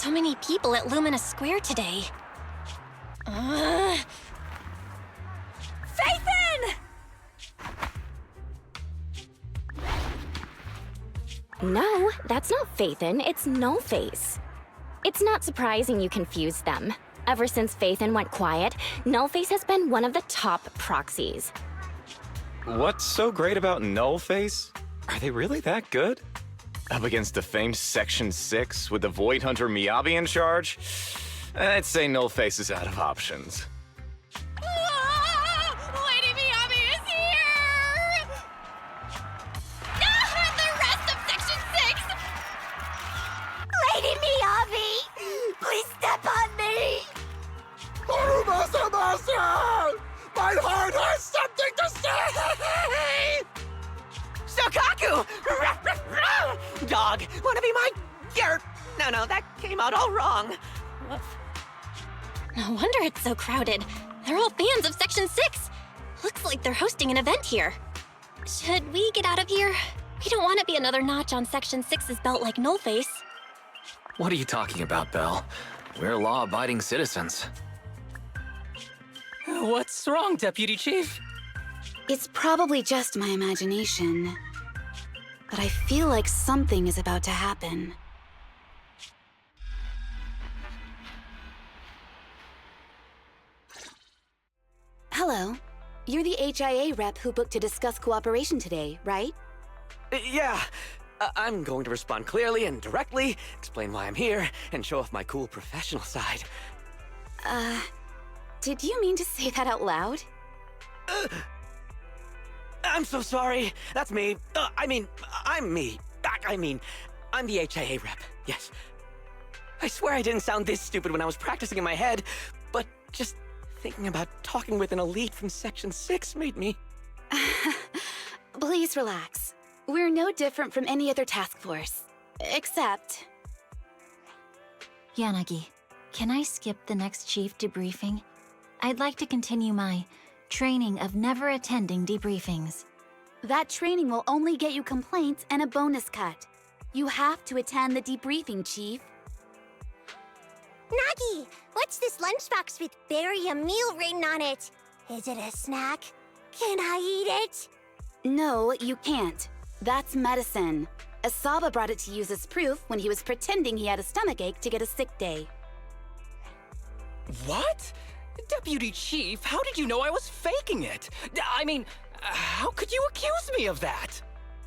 so many people at Lumina Square today. Phaethon! No, that's not Phaethon, it's Nullface. It's not surprising you confused them. Ever since Phaethon went quiet, Nullface has been one of the top proxies. What's so great about Nullface? Are they really that good? Up against the famed Section 6 with the Void Hunter Miyabi in charge? I'd say Nullface is out of options. Lady Miyabi is here! The rest of Section 6! Lady Miyabi! Please step on me! My heart has something to say! Shokaku! Dog, wanna be my... No, that came out all wrong. No wonder it's so crowded. They're all fans of Section 6. Looks like they're hosting an event here. Should we get out of here? We don't want to be another notch on Section 6's belt like Nullface. What are you talking about, Belle? We're law-abiding citizens. What's wrong, Deputy Chief? It's probably just my imagination, but I feel like something is about to happen. Hello. You're the HIA rep who booked to discuss cooperation today, right? Yeah. I'm going to respond clearly and directly, explain why I'm here, and show off my cool professional side. Did you mean to say that out loud? I'm so sorry. That's me. I'm me. I'm the HIA rep. Yes. I swear I didn't sound this stupid when I was practicing in my head, but just thinking about talking with an elite from Section 6 made me... Please relax. We're no different from any other task force. Except... Yanagi, can I skip the next chief debriefing? I'd like to continue my training of never attending debriefings. That training will only get you complaints and a bonus cut. You have to attend the debriefing, Chief. Nagi, what's this lunchbox with berry a meal written on it? Is it a snack? Can I eat it? No, you can't. That's medicine. Asaba brought it to use as proof when he was pretending he had a stomachache to get a sick day. What? Deputy Chief, how did you know I was faking it? I mean, how could you accuse me of that?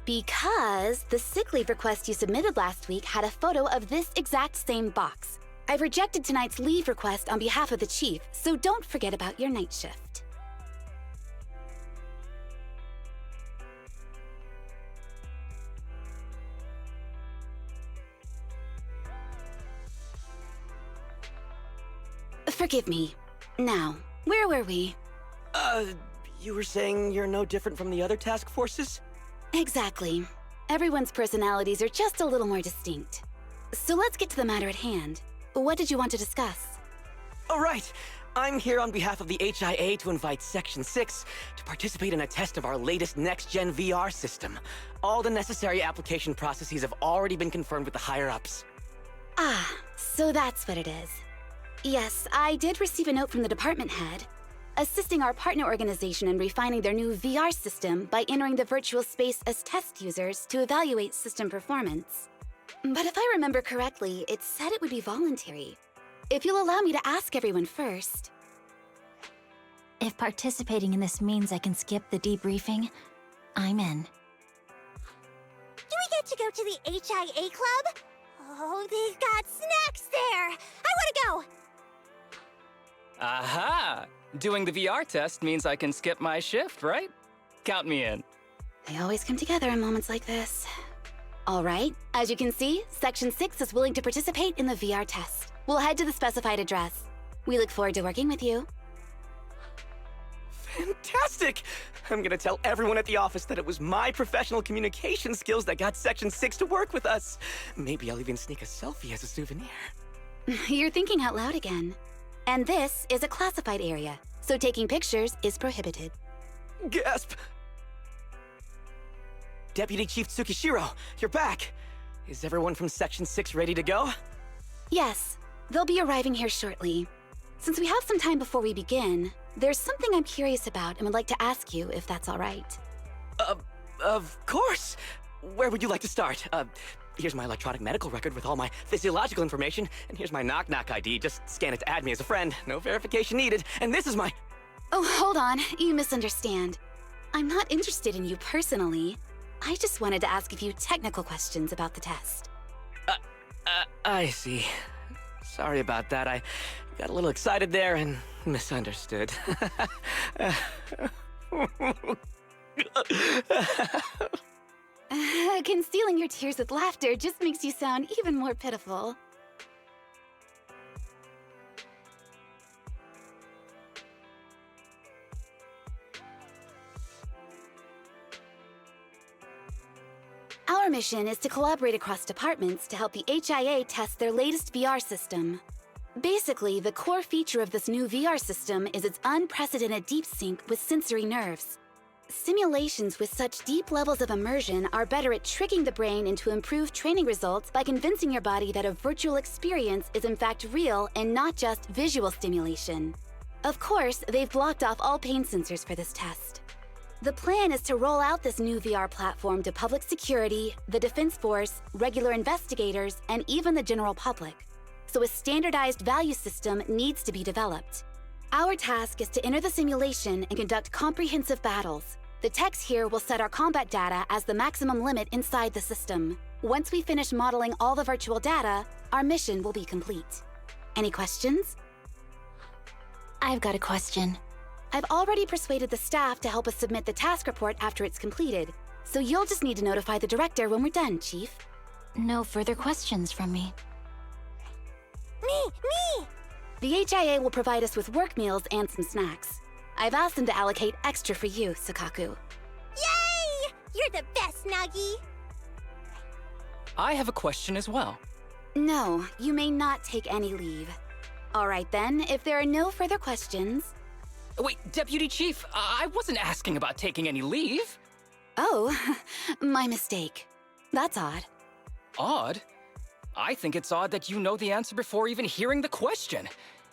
Because the sick leave request you submitted last week had a photo of this exact same box. I've rejected tonight's leave request on behalf of the Chief, so don't forget about your night shift. Forgive me. Now, where were we? You were saying you're no different from the other task forces? Exactly. Everyone's personalities are just a little more distinct. So let's get to the matter at hand. What did you want to discuss? Oh, right. I'm here on behalf of the HIA to invite Section 6 to participate in a test of our latest next-gen VR system. All the necessary application processes have already been confirmed with the higher-ups. Ah, so that's what it is. Yes, I did receive a note from the department head, assisting our partner organization in refining their new VR system by entering the virtual space as test users to evaluate system performance. But if I remember correctly, it said it would be voluntary. If you'll allow me to ask everyone first. If participating in this means I can skip the debriefing, I'm in. Do we get to go to the HIA club? Oh, they've got snacks there! I want to go! Aha! Doing the VR test means I can skip my shift, right? Count me in. They always come together in moments like this. All right, as you can see, Section 6 is willing to participate in the VR test. We'll head to the specified address. We look forward to working with you. Fantastic! I'm gonna tell everyone at the office that it was my professional communication skills that got Section 6 to work with us. Maybe I'll even sneak a selfie as a souvenir. You're thinking out loud again. And this is a classified area, so taking pictures is prohibited. Gasp! Deputy Chief Tsukishiro, you're back! Is everyone from Section 6 ready to go? Yes, they'll be arriving here shortly. Since we have some time before we begin, there's something I'm curious about and would like to ask you if that's all right. Of course! Where would you like to start? Here's my electronic medical record with all my physiological information, and here's my knock-knock ID. Just scan it to add me as a friend. No verification needed. And this is my... Oh, hold on. You misunderstand. I'm not interested in you personally. I just wanted to ask a few technical questions about the test. I see. Sorry about that. I got a little excited there and misunderstood. Concealing your tears with laughter just makes you sound even more pitiful. Our mission is to collaborate across departments to help the HIA test their latest VR system. Basically, the core feature of this new VR system is its unprecedented deep sync with sensory nerves. Simulations with such deep levels of immersion are better at tricking the brain into improved training results by convincing your body that a virtual experience is in fact real and not just visual stimulation. Of course, they've blocked off all pain sensors for this test. The plan is to roll out this new VR platform to public security, the Defense Force, regular investigators, and even the general public. So a standardized value system needs to be developed. Our task is to enter the simulation and conduct comprehensive battles. The techs here will set our combat data as the maximum limit inside the system. Once we finish modeling all the virtual data, our mission will be complete. Any questions? I've got a question. I've already persuaded the staff to help us submit the task report after it's completed, so you'll just need to notify the director when we're done, Chief. No further questions from me. Me! The HIA will provide us with work meals and some snacks. I've asked them to allocate extra for you, Sakaku. Yay! You're the best, Nagi! I have a question as well. No, you may not take any leave. All right then, if there are no further questions... Wait, Deputy Chief, I wasn't asking about taking any leave. Oh, my mistake. That's odd. Odd? I think it's odd that you know the answer before even hearing the question.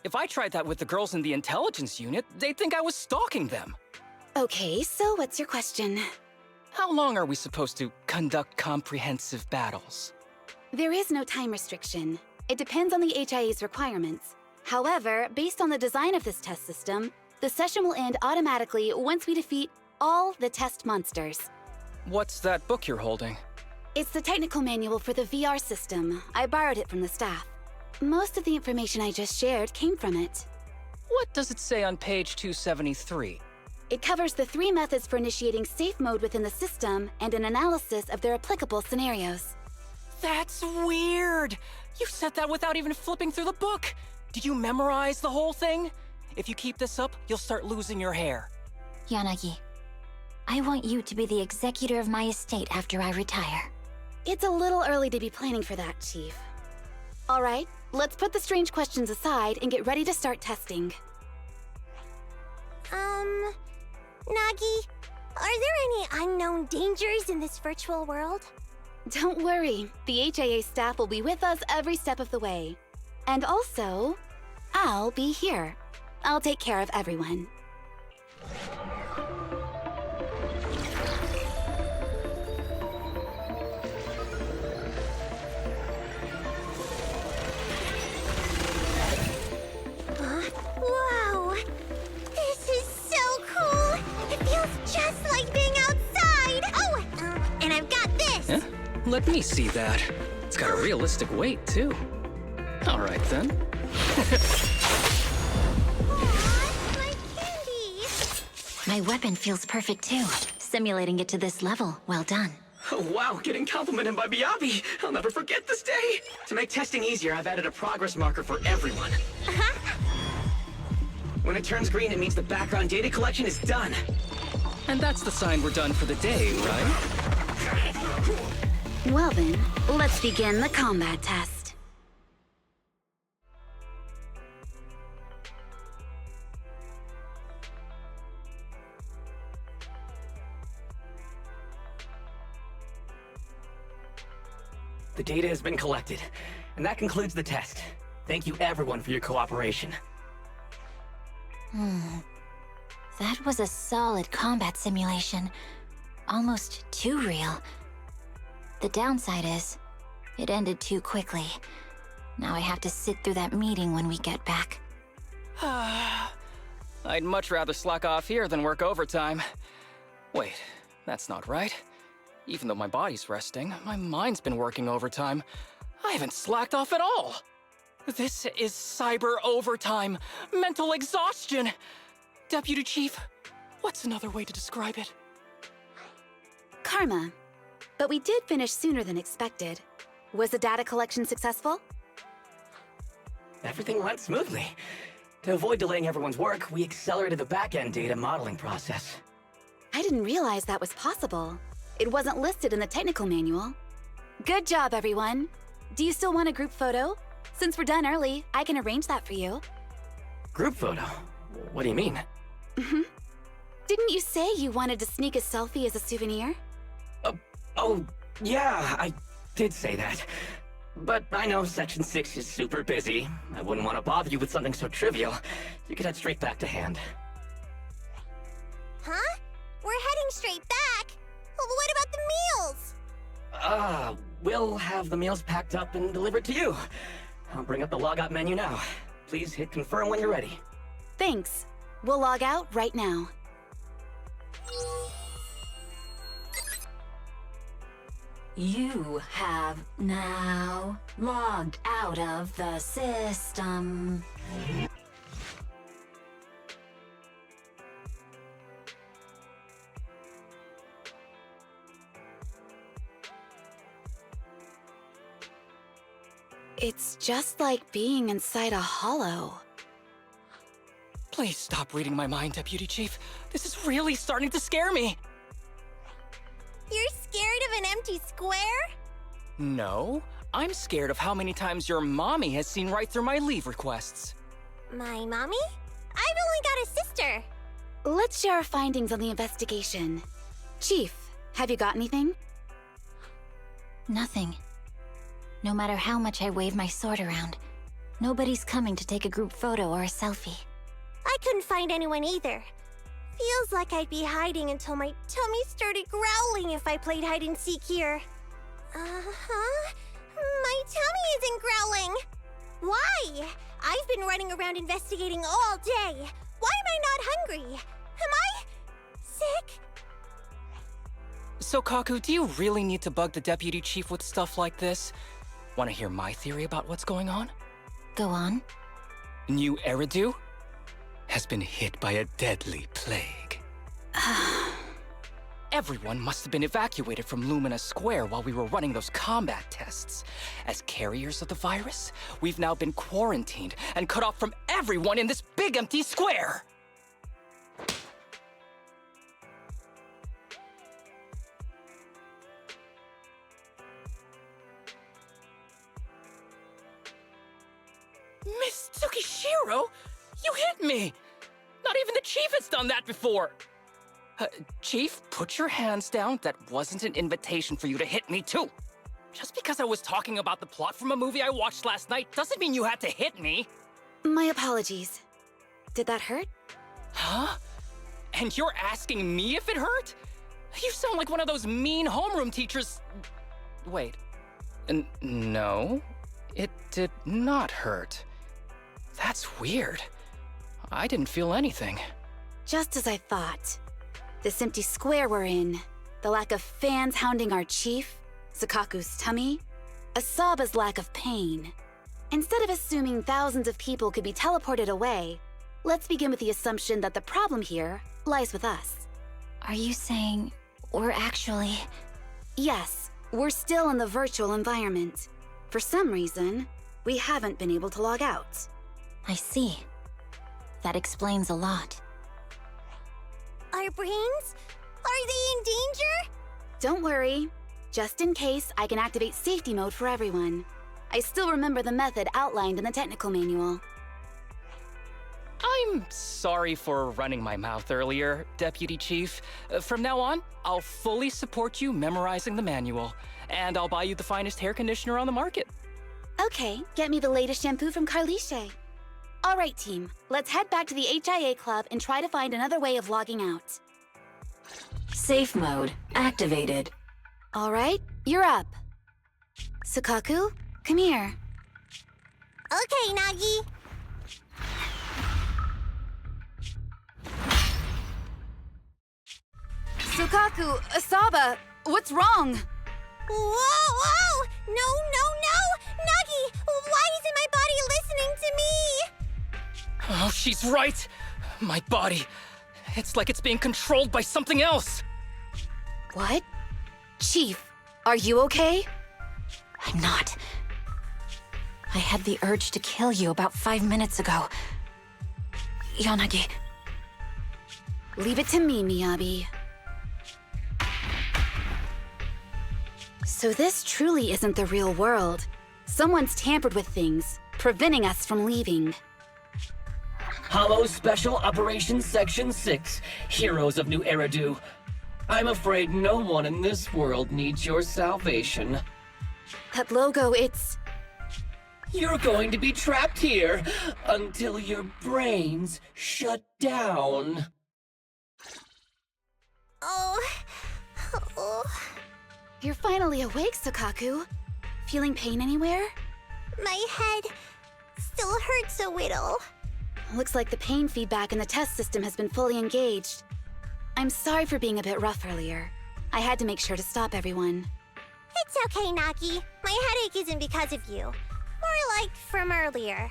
If I tried that with the girls in the intelligence unit, they'd think I was stalking them. Okay, so what's your question? How long are we supposed to conduct comprehensive battles? There is no time restriction. It depends on the HIA's requirements. However, based on the design of this test system, the session will end automatically once we defeat all the test monsters. What's that book you're holding? It's the technical manual for the VR system. I borrowed it from the staff. Most of the information I just shared came from it. What does it say on page 273? It covers the 3 methods for initiating safe mode within the system and an analysis of their applicable scenarios. That's weird! You said that without even flipping through the book! Did you memorize the whole thing? If you keep this up, you'll start losing your hair. Yanagi, I want you to be the executor of my estate after I retire. It's a little early to be planning for that, Chief. All right, let's put the strange questions aside and get ready to start testing. Nagi, are there any unknown dangers in this virtual world? Don't worry, the HIA staff will be with us every step of the way. And also, I'll be here. I'll take care of everyone. Wow! This is so cool! It feels just like being outside! Oh, and I've got this! Yeah? Let me see that. It's got a realistic weight, too. All right, then. Aw, my candy! My weapon feels perfect too. Simulating it to this level, well done. Oh, wow, getting complimented by Biabi. I'll never forget this day. To make testing easier, I've added a progress marker for everyone. When it turns green, it means the background data collection is done. And that's the sign we're done for the day, right? Well then, let's begin the combat test. The data has been collected, and that concludes the test. Thank you everyone for your cooperation. That was a solid combat simulation. Almost too real. The downside is, it ended too quickly. Now I have to sit through that meeting when we get back. I'd much rather slack off here than work overtime. Wait, that's not right. Even though my body's resting, my mind's been working overtime. I haven't slacked off at all. This is cyber overtime, mental exhaustion. Deputy Chief, what's another way to describe it? Karma. But we did finish sooner than expected. Was the data collection successful? Everything went smoothly. To avoid delaying everyone's work, we accelerated the back-end data modeling process. I didn't realize that was possible. It wasn't listed in the technical manual. Good job, everyone. Do you still want a group photo? Since we're done early, I can arrange that for you. Group photo? What do you mean? Didn't you say you wanted to sneak a selfie as a souvenir? Oh, yeah, I did say that. But I know Section 6 is super busy. I wouldn't want to bother you with something so trivial. You could head straight back to hand. Huh? We're heading straight back? Well, what about the meals? We'll have the meals packed up and delivered to you. I'll bring up the logout menu now. Please hit confirm when you're ready. Thanks. We'll log out right now. You have now logged out of the system. It's just like being inside a hollow. Please stop reading my mind, Deputy Chief. This is really starting to scare me. You're scared of an empty square? No, I'm scared of how many times your mommy has seen right through my leave requests. My mommy? I've only got a sister. Let's share our findings on the investigation. Chief, have you got anything? Nothing. No matter how much I wave my sword around, nobody's coming to take a group photo or a selfie. I couldn't find anyone either. Feels like I'd be hiding until my tummy started growling if I played hide and seek here. My tummy isn't growling. Why? I've been running around investigating all day. Why am I not hungry? Am I sick? So, Kaku, do you really need to bug the Deputy Chief with stuff like this? Want to hear my theory about what's going on? Go on. New Eridu has been hit by a deadly plague. Everyone must have been evacuated from Lumina Square while we were running those combat tests. As carriers of the virus, we've now been quarantined and cut off from everyone in this big empty square. Miss Tsukishiro, you hit me! Not even the Chief has done that before! Chief, put your hands down. That wasn't an invitation for you to hit me, too. Just because I was talking about the plot from a movie I watched last night doesn't mean you had to hit me. My apologies. Did that hurt? Huh? And you're asking me if it hurt? You sound like one of those mean homeroom teachers. Wait. No, it did not hurt. That's weird. I didn't feel anything. Just as I thought. This empty square we're in, the lack of fans hounding our chief, Sakaku's tummy, Asaba's lack of pain. Instead of assuming thousands of people could be teleported away, let's begin with the assumption that the problem here lies with us. Are you saying we're actually... Yes, we're still in the virtual environment. For some reason, we haven't been able to log out. I see. That explains a lot. Our brains? Are they in danger? Don't worry. Just in case, I can activate safety mode for everyone. I still remember the method outlined in the technical manual. I'm sorry for running my mouth earlier, Deputy Chief. From now on, I'll fully support you memorizing the manual, and I'll buy you the finest hair conditioner on the market. Okay, get me the latest shampoo from Carliche. All right, team, let's head back to the HIA Club and try to find another way of logging out. Safe mode activated. All right, you're up. Sukaku, come here. Okay, Nagi. Sukaku, Asaba, what's wrong? Whoa! No! Nagi, why isn't my body listening to me? Oh, she's right! My body. It's like it's being controlled by something else. What? Chief, are you okay? I'm not. I had the urge to kill you about 5 minutes ago. Yanagi. Leave it to me, Miyabi. So this truly isn't the real world. Someone's tampered with things, preventing us from leaving. Hollow Special Operations Section 6, Heroes of New Eridu. I'm afraid no one in this world needs your salvation. That logo, it's... You're going to be trapped here until your brains shut down. Oh. You're finally awake, Sukaku. Feeling pain anywhere? My head still hurts a little. Looks like the pain feedback in the test system has been fully engaged. I'm sorry for being a bit rough earlier. I had to make sure to stop everyone. It's okay, Nagi. My headache isn't because of you. More like from earlier.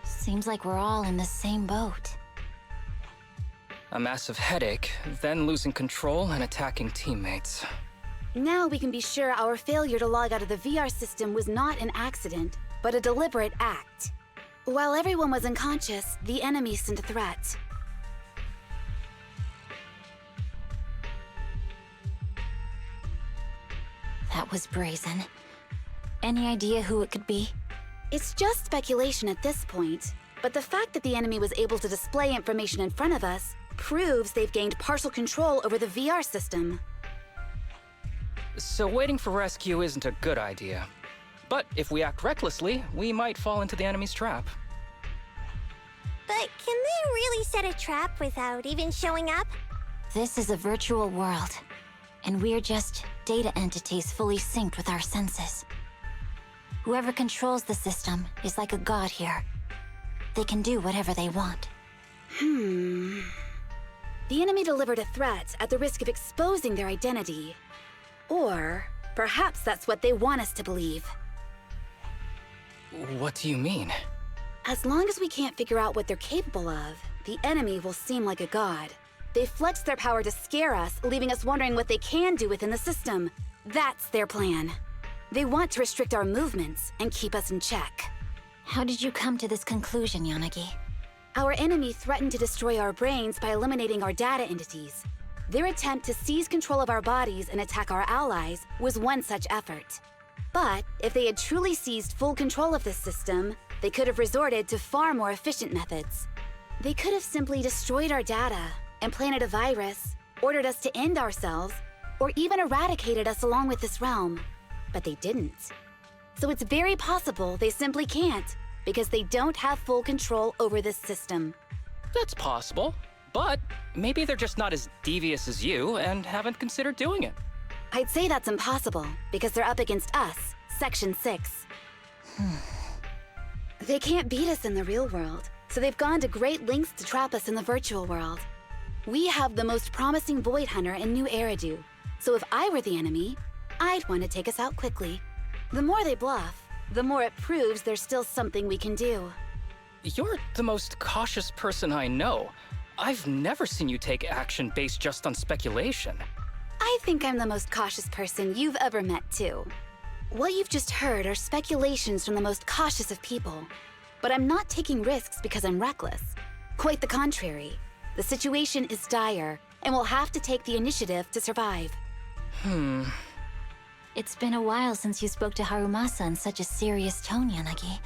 Seems like we're all in the same boat. A massive headache, then losing control and attacking teammates. Now we can be sure our failure to log out of the VR system was not an accident, but a deliberate act. While everyone was unconscious, the enemy sent a threat. That was brazen. Any idea who it could be? It's just speculation at this point, but the fact that the enemy was able to display information in front of us proves they've gained partial control over the VR system. So waiting for rescue isn't a good idea. But if we act recklessly, we might fall into the enemy's trap. But can they really set a trap without even showing up? This is a virtual world, and we're just data entities fully synced with our senses. Whoever controls the system is like a god here. They can do whatever they want. The enemy delivered a threat at the risk of exposing their identity. Or perhaps that's what they want us to believe. What do you mean? As long as we can't figure out what they're capable of, the enemy will seem like a god. They flex their power to scare us, leaving us wondering what they can do within the system. That's their plan. They want to restrict our movements and keep us in check. How did you come to this conclusion, Yanagi? Our enemy threatened to destroy our brains by eliminating our data entities. Their attempt to seize control of our bodies and attack our allies was one such effort. But if they had truly seized full control of this system, they could have resorted to far more efficient methods. They could have simply destroyed our data, implanted a virus, ordered us to end ourselves, or even eradicated us along with this realm. But they didn't. So it's very possible they simply can't, because they don't have full control over this system. That's possible, but maybe they're just not as devious as you and haven't considered doing it. I'd say that's impossible, because they're up against us, Section 6. They can't beat us in the real world, so they've gone to great lengths to trap us in the virtual world. We have the most promising Void Hunter in New Eridu, so if I were the enemy, I'd want to take us out quickly. The more they bluff, the more it proves there's still something we can do. You're the most cautious person I know. I've never seen you take action based just on speculation. I think I'm the most cautious person you've ever met, too. What you've just heard are speculations from the most cautious of people. But I'm not taking risks because I'm reckless. Quite the contrary. The situation is dire, and we'll have to take the initiative to survive. It's been a while since you spoke to Harumasa in such a serious tone, Yanagi.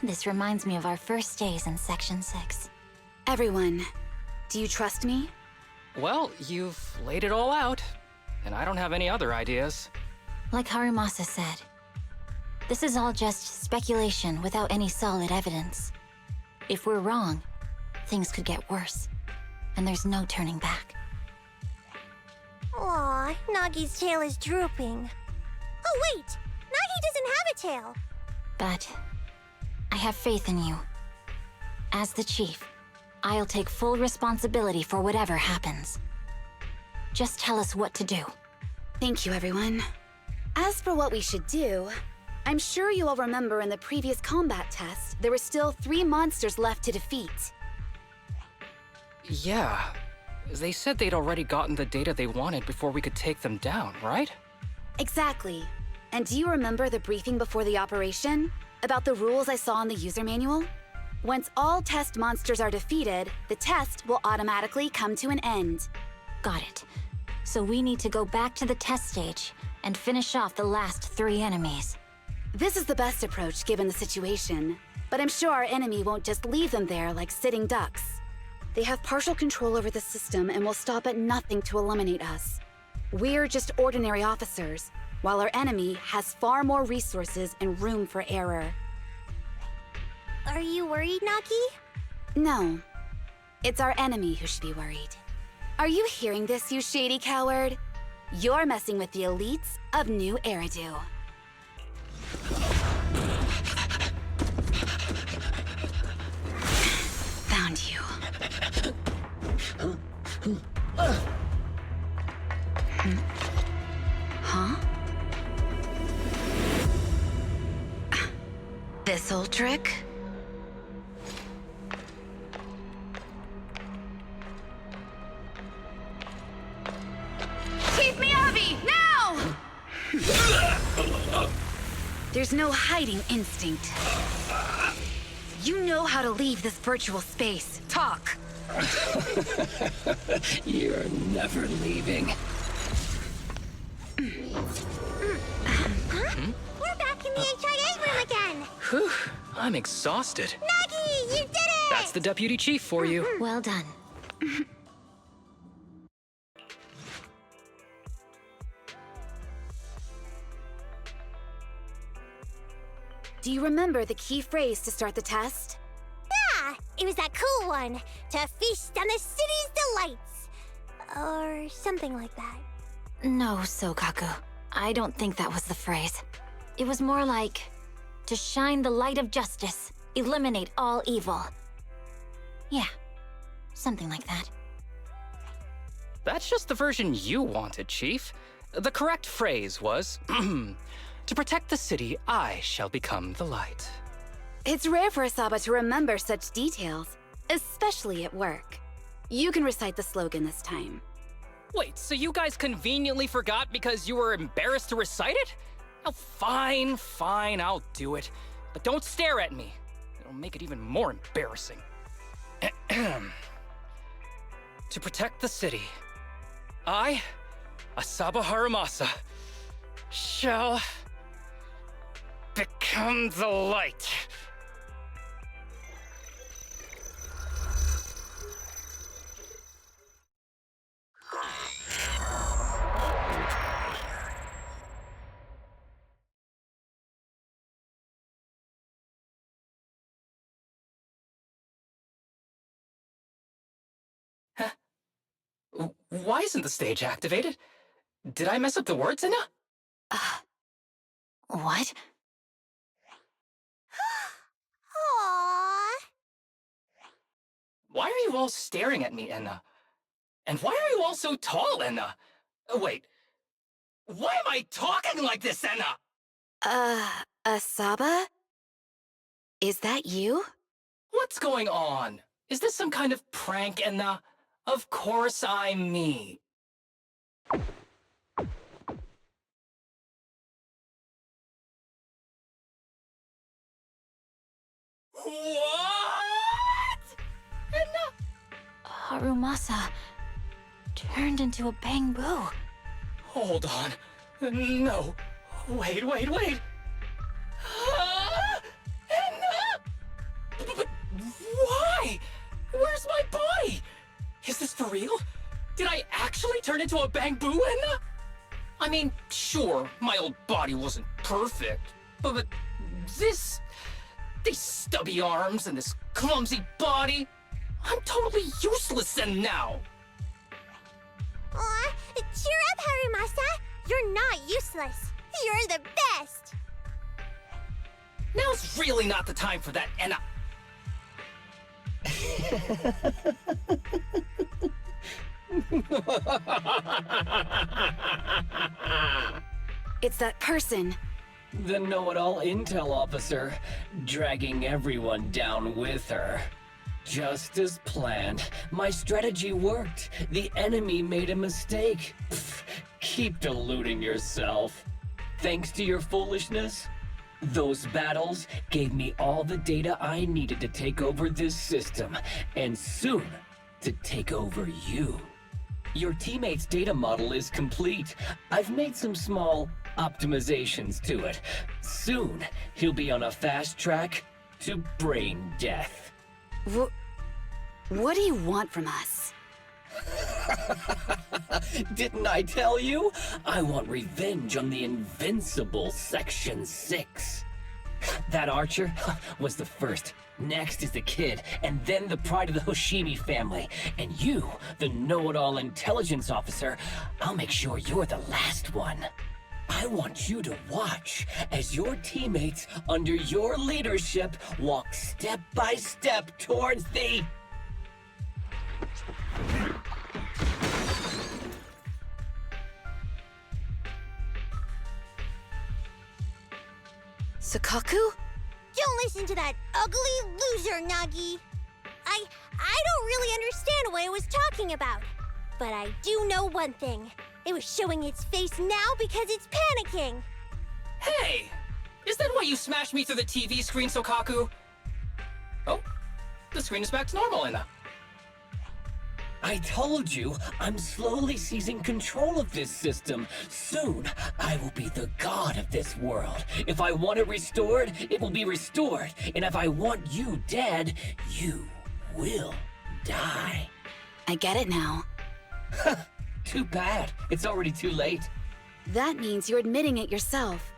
This reminds me of our first days in Section 6. Everyone, do you trust me? Well, you've laid it all out, and I don't have any other ideas. Like Harumasa said, this is all just speculation without any solid evidence. If we're wrong, things could get worse, and there's no turning back. Aw, Nagi's tail is drooping. Oh wait! Nagi doesn't have a tail! But I have faith in you. As the chief, I'll take full responsibility for whatever happens. Just tell us what to do. Thank you, everyone. As for what we should do, I'm sure you all remember in the previous combat test, there were still 3 monsters left to defeat. Yeah. They said they'd already gotten the data they wanted before we could take them down, right? Exactly. And do you remember the briefing before the operation? About the rules I saw in the user manual? Once all test monsters are defeated, the test will automatically come to an end. Got it. So we need to go back to the test stage and finish off the last 3 enemies. This is the best approach given the situation, but I'm sure our enemy won't just leave them there like sitting ducks. They have partial control over the system and will stop at nothing to eliminate us. We're just ordinary officers, while our enemy has far more resources and room for error. Are you worried, Nagi? No. It's our enemy who should be worried. Are you hearing this, you shady coward? You're messing with the elites of New Eridu. Found you. Huh? This old trick? Chief Miyabi, now! There's no hiding instinct. You know how to leave this virtual space. Talk! You're never leaving. We're back in the HIA room again! Whew, I'm exhausted. Nagi, you did it! That's the deputy chief for you. Well done. Do you remember the key phrase to start the test? Yeah, it was that cool one. To feast on the city's delights. Or something like that. No, Sokaku. I don't think that was the phrase. It was more like, to shine the light of justice, eliminate all evil. Yeah, something like that. That's just the version you wanted, Chief. The correct phrase was, to protect the city, I shall become the light. It's rare for Asaba to remember such details, especially at work. You can recite the slogan this time. Wait, so you guys conveniently forgot because you were embarrassed to recite it? Oh, fine, I'll do it. But don't stare at me. It'll make it even more embarrassing. To protect the city, I, Asaba Harumasa, shall become the light. Why isn't the stage activated? Did I mess up the words, Inna? What? Aww. Why are you all staring at me, Enna? And why are you all so tall, Enna? Wait, why am I talking like this, Enna? Asaba? Is that you? What's going on? Is this some kind of prank, Enna? Of course I'm me. What? Enna? Harumasa turned into a bamboo. Hold on. No. Wait. Enna? Why? Where's my body? Is this for real? Did I actually turn into a bamboo, Enna? I mean, sure, my old body wasn't perfect, but this... these stubby arms and this clumsy body... I'm totally useless then now! Aw, cheer up, Harimasa! You're not useless! You're the best! Now's really not the time for that, Enna. It's that person. The know-it-all intel officer, dragging everyone down with her. Just as planned. My strategy worked. The enemy made a mistake. Pfft, keep deluding yourself. Thanks to your foolishness, those battles gave me all the data I needed to take over this system, and soon to take over you. Your teammate's data model is complete. I've made some small optimizations to it. Soon, he'll be on a fast track to brain death. What do you want from us? Didn't I tell you? I want revenge on the invincible Section 6. That archer was the first. Next is the kid, and then the pride of the Hoshimi family. And you, the know-it-all intelligence officer, I'll make sure you're the last one. I want you to watch as your teammates under your leadership walk step by step towards the... Sukaku? Don't listen to that ugly loser, Nagi. I don't really understand what it was talking about. But I do know one thing. It was showing its face now because it's panicking. Hey! Is that why you smashed me through the TV screen, Sokaku? Oh, the screen is back to normal, Enna. I told you, I'm slowly seizing control of this system. Soon, I will be the god of this world. If I want it restored, it will be restored. And if I want you dead, you will die. I get it now. Too bad. It's already too late. That means you're admitting it yourself.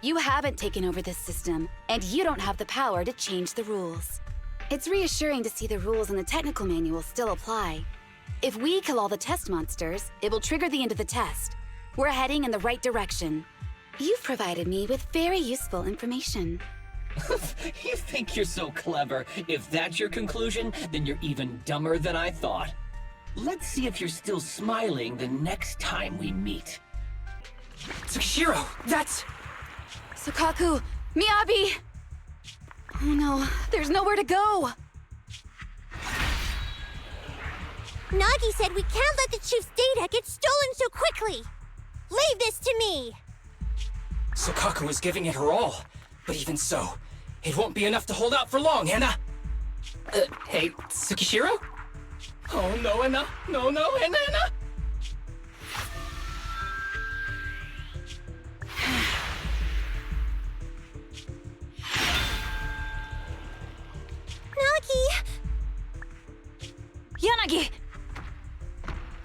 You haven't taken over this system, and you don't have the power to change the rules. It's reassuring to see the rules in the technical manual still apply. If we kill all the test monsters, it will trigger the end of the test. We're heading in the right direction. You've provided me with very useful information. You think you're so clever. If that's your conclusion, then you're even dumber than I thought. Let's see if you're still smiling the next time we meet. Tsukishiro, that's... Sukaku! Miyabi! Oh no, there's nowhere to go! Nagi said we can't let the chief's data get stolen so quickly. Leave this to me. Sokaku is giving it her all, but even so, it won't be enough to hold out for long, Enna. Hey, Tsukishiro? Oh no, Enna! No, Enna! Nagi! Yanagi!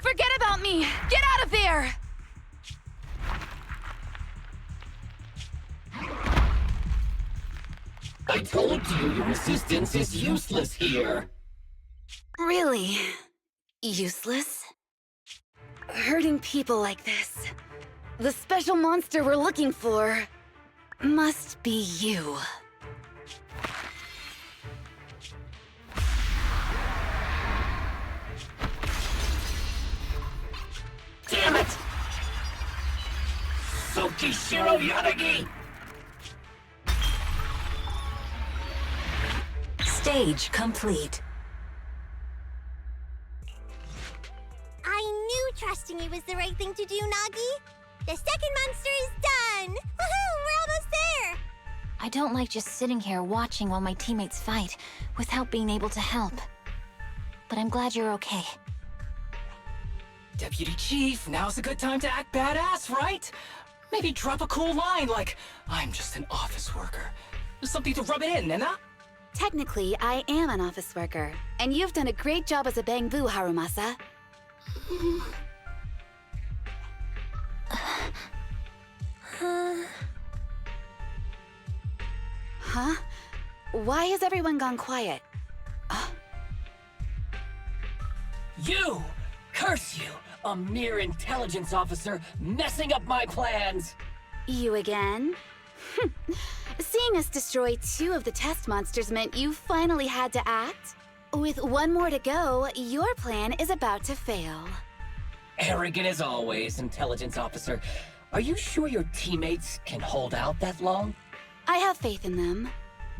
Forget about me! Get out of there! I told you your resistance is useless here. Really? Useless? Hurting people like this. The special monster we're looking for must be you. Damn it! Tsukishiro Yanagi! Stage complete. I knew trusting you was the right thing to do, Nagi. The second monster is done! Woohoo! We're almost there! I don't like just sitting here watching while my teammates fight without being able to help. But I'm glad you're okay. Deputy Chief, now's a good time to act badass, right? Maybe drop a cool line like, I'm just an office worker. Something to rub it in, Enna? Technically, I am an office worker, and you've done a great job as a bamboo, Harumasa. Huh? Why has everyone gone quiet? You! Curse you! A mere intelligence officer messing up my plans! You again? Seeing us destroy 2 of the test monsters meant you finally had to act? With 1 more to go, your plan is about to fail. Arrogant as always, intelligence officer. Are you sure your teammates can hold out that long? I have faith in them.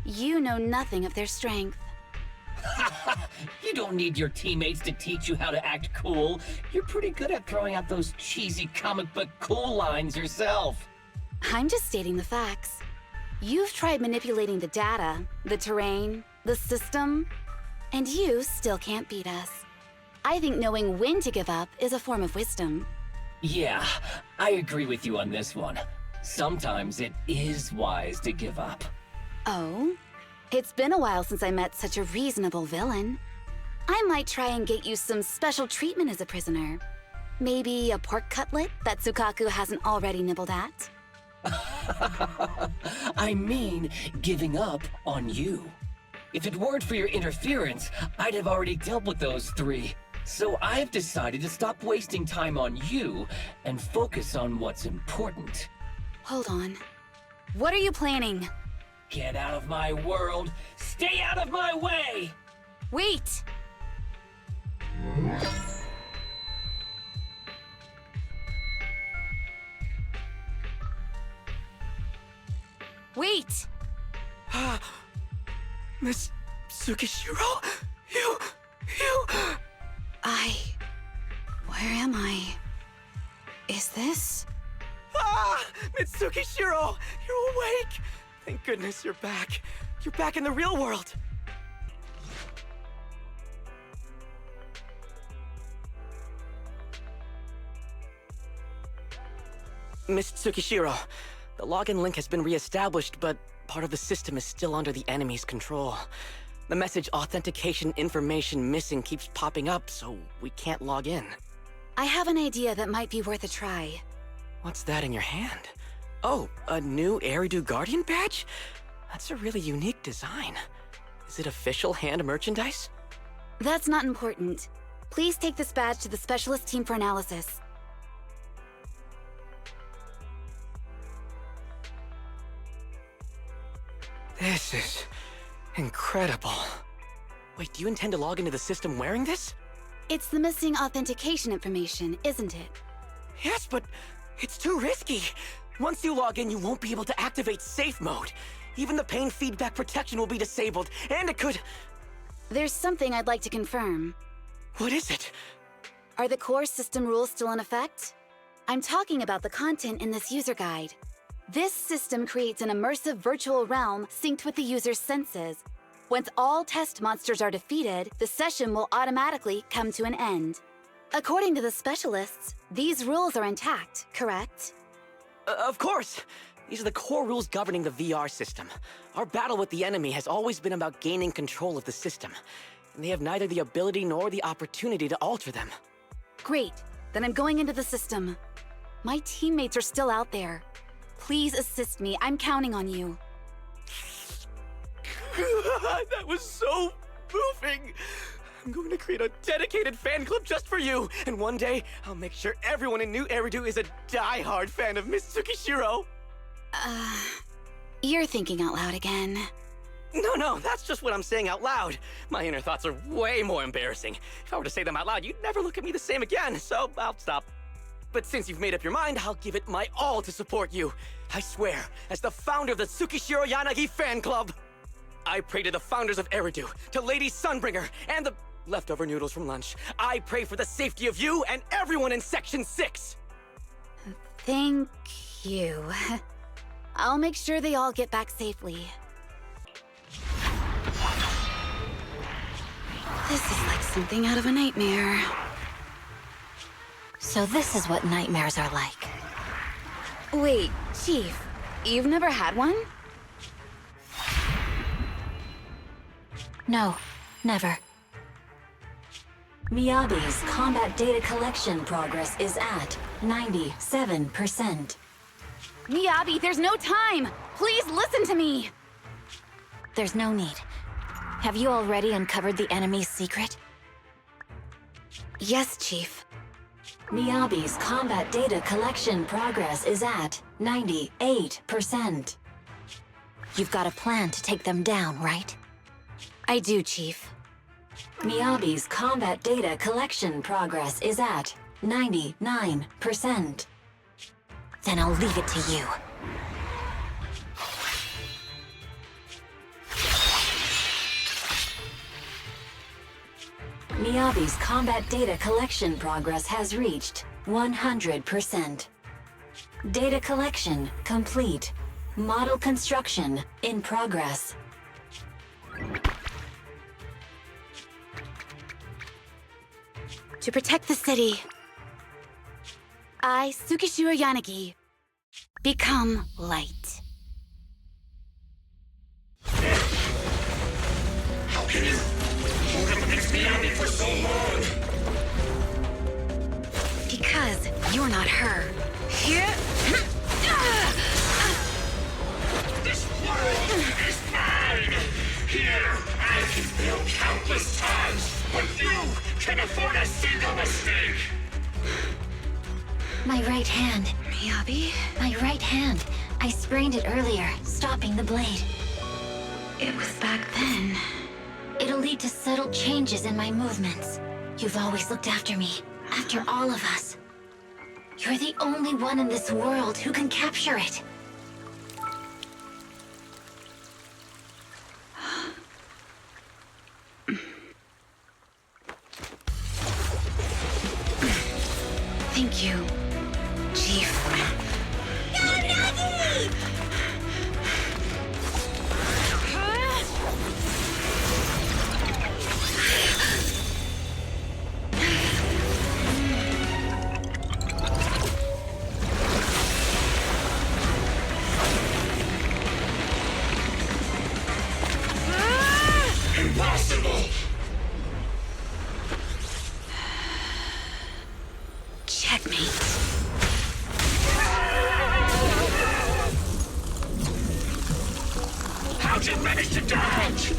You know nothing of their strength. You don't need your teammates to teach you how to act cool. You're pretty good at throwing out those cheesy comic book cool lines yourself. I'm just stating the facts. You've tried manipulating the data, the terrain, the system, and you still can't beat us. I think knowing when to give up is a form of wisdom. Yeah, I agree with you on this one. Sometimes it is wise to give up. Oh? It's been a while since I met such a reasonable villain. I might try and get you some special treatment as a prisoner. Maybe a pork cutlet that Tsukaku hasn't already nibbled at? I mean, giving up on you. If it weren't for your interference, I'd have already dealt with those 3. So I've decided to stop wasting time on you and focus on what's important. Hold on. What are you planning? Get out of my world! Stay out of my way! Wait! Wait! Miss Tsukishiro? You... Where am I? Is this? Mitsukishiro! You're awake! Thank goodness you're back. You're back in the real world. Miss Tsukishiro, the login link has been re-established, but part of the system is still under the enemy's control. The message authentication information missing keeps popping up, so we can't log in. I have an idea that might be worth a try. What's that in your hand? Oh, a new Eridu Guardian badge? That's a really unique design. Is it official hand merchandise? That's not important. Please take this badge to the specialist team for analysis. This is incredible. Wait, do you intend to log into the system wearing this? It's the missing authentication information, isn't it? Yes, but it's too risky. Once you log in, you won't be able to activate safe mode. Even the pain feedback protection will be disabled, and it could... There's something I'd like to confirm. What is it? Are the core system rules still in effect? I'm talking about the content in this user guide. This system creates an immersive virtual realm synced with the user's senses. Once all test monsters are defeated, the session will automatically come to an end. According to the specialists, these rules are intact, correct? Of course! These are the core rules governing the VR system. Our battle with the enemy has always been about gaining control of the system, and they have neither the ability nor the opportunity to alter them. Great. Then I'm going into the system. My teammates are still out there. Please assist me. I'm counting on you. That was so moving! I'm going to create a dedicated fan club just for you, and one day, I'll make sure everyone in New Eridu is a die-hard fan of Miss Tsukishiro! You're thinking out loud again. No, that's just what I'm saying out loud. My inner thoughts are way more embarrassing. If I were to say them out loud, you'd never look at me the same again, so I'll stop. But since you've made up your mind, I'll give it my all to support you. I swear, as the founder of the Tsukishiro Yanagi fan club, I pray to the founders of Eridu, to Lady Sunbringer, and the leftover noodles from lunch. I pray for the safety of you and everyone in Section 6! Thank you. I'll make sure they all get back safely. This is like something out of a nightmare. So this is what nightmares are like. Wait, Chief, you've never had one? No, never. Miyabi's combat data collection progress is at 97%. Miyabi, there's no time! Please listen to me! There's no need. Have you already uncovered the enemy's secret? Yes, Chief. Miyabi's combat data collection progress is at 98%. You've got a plan to take them down, right? I do, Chief. Miyabi's combat data collection progress is at 99%. Then I'll leave it to you. Miyabi's combat data collection progress has reached 100%. Data collection complete. Model construction in progress. To protect the city, I, Tsukishiro Yanagi, become light. How can you hold up against Miyabi for so long? Because you're not her. This world is mine! Here, I can fail countless times, but you can afford a single mistake! My right hand. Miyabi? My right hand. I sprained it earlier, stopping the blade. It was back then. It'll lead to subtle changes in my movements. You've always looked after me, after all of us. You're the only one in this world who can capture it. Thank you, Chief. Impossible! Checkmate. How'd you manage to dodge?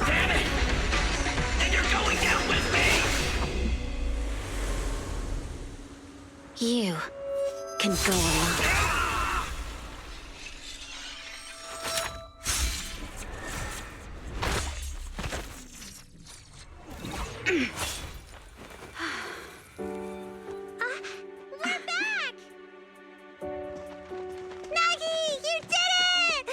Damn it! And you're going down with me! You can go alone. We're back! Nagi, you did it!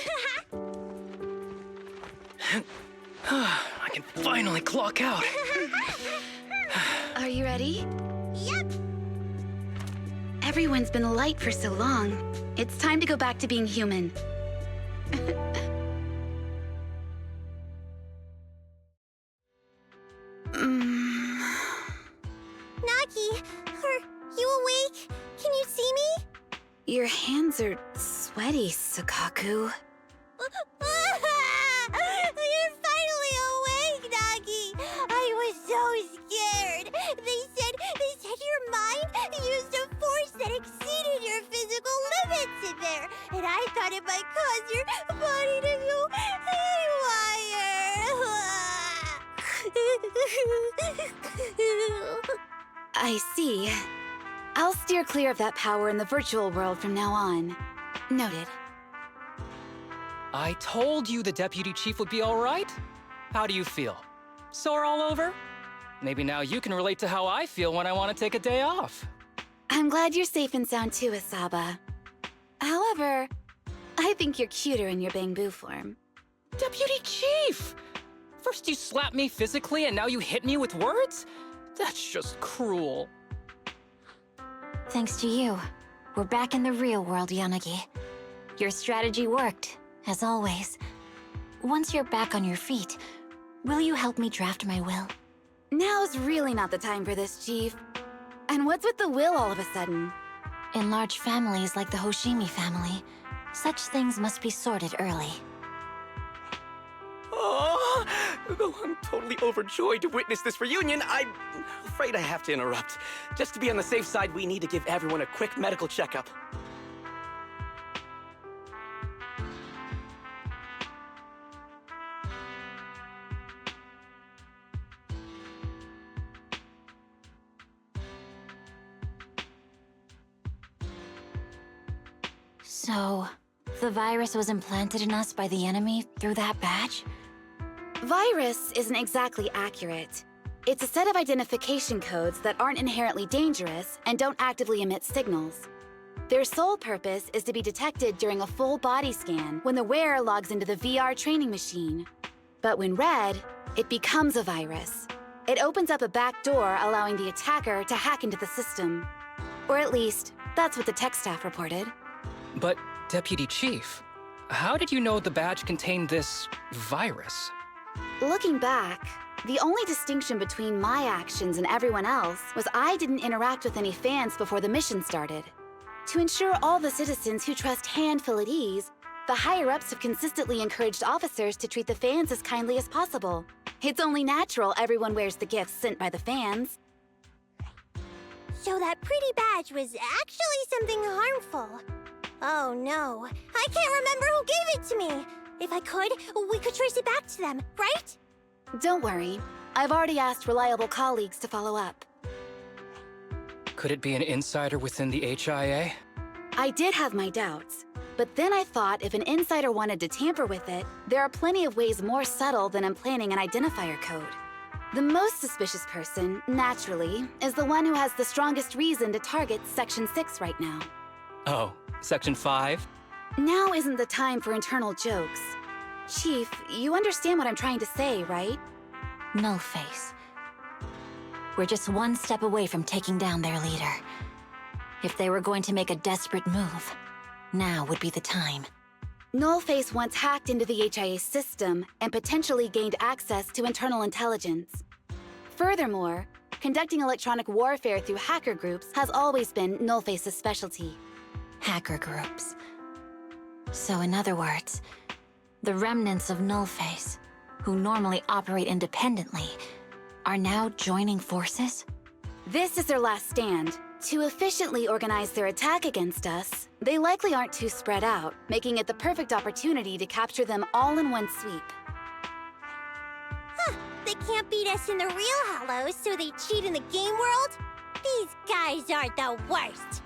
I can finally clock out. Are you ready? Yep. Everyone's been light for so long. It's time to go back to being human. Nagi, are you awake? Can you see me? Your hands are sweaty, Sukaku. You're finally awake, Nagi! I was so scared. They said your mind used a force that exceeded your physical limits in there. And I thought it might cause your body to go haywire. I see. I'll steer clear of that power in the virtual world from now on. Noted. I told you the deputy chief would be all right. How do you feel? Sore all over? Maybe now you can relate to how I feel when I want to take a day off. I'm glad you're safe and sound too, Isaba. However, I think you're cuter in your Bangbu form. Deputy chief! First you slap me physically and now you hit me with words? That's just cruel. Thanks to you, we're back in the real world, Yanagi. Your strategy worked, as always. Once you're back on your feet, will you help me draft my will? Now's really not the time for this, Chief. And what's with the will all of a sudden? In large families like the Hoshimi family, such things must be sorted early. Though I'm totally overjoyed to witness this reunion, I'm afraid I have to interrupt. Just to be on the safe side, we need to give everyone a quick medical checkup. So, the virus was implanted in us by the enemy through that badge? Virus isn't exactly accurate. It's a set of identification codes that aren't inherently dangerous and don't actively emit signals. Their sole purpose is to be detected during a full body scan when the wearer logs into the VR training machine. But when read, it becomes a virus. It opens up a back door, allowing the attacker to hack into the system. Or at least, that's what the tech staff reported. But, Deputy Chief, how did you know the badge contained this virus? Looking back, the only distinction between my actions and everyone else was I didn't interact with any fans before the mission started. To ensure all the citizens who trust Han feel at ease, the higher-ups have consistently encouraged officers to treat the fans as kindly as possible. It's only natural everyone wears the gifts sent by the fans. So that pretty badge was actually something harmful. Oh no, I can't remember who gave it to me. If I could, we could trace it back to them, right? Don't worry. I've already asked reliable colleagues to follow up. Could it be an insider within the HIA? I did have my doubts, but then I thought if an insider wanted to tamper with it, there are plenty of ways more subtle than implanting an identifier code. The most suspicious person, naturally, is the one who has the strongest reason to target Section 6 right now. Oh, Section 5? Now isn't the time for internal jokes. Chief, you understand what I'm trying to say, right? Nullface. We're just one step away from taking down their leader. If they were going to make a desperate move, now would be the time. Nullface once hacked into the HIA system and potentially gained access to internal intelligence. Furthermore, conducting electronic warfare through hacker groups has always been Nullface's specialty. Hacker groups. So in other words, the remnants of Nullface, who normally operate independently, are now joining forces? This is their last stand. To efficiently organize their attack against us, they likely aren't too spread out, making it the perfect opportunity to capture them all in one sweep. Huh, they can't beat us in the real Hollows, so they cheat in the game world? These guys are the worst.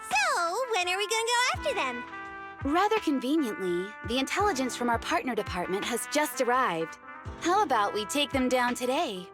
So, when are we gonna go after them? Rather conveniently, the intelligence from our partner department has just arrived. How about we take them down today?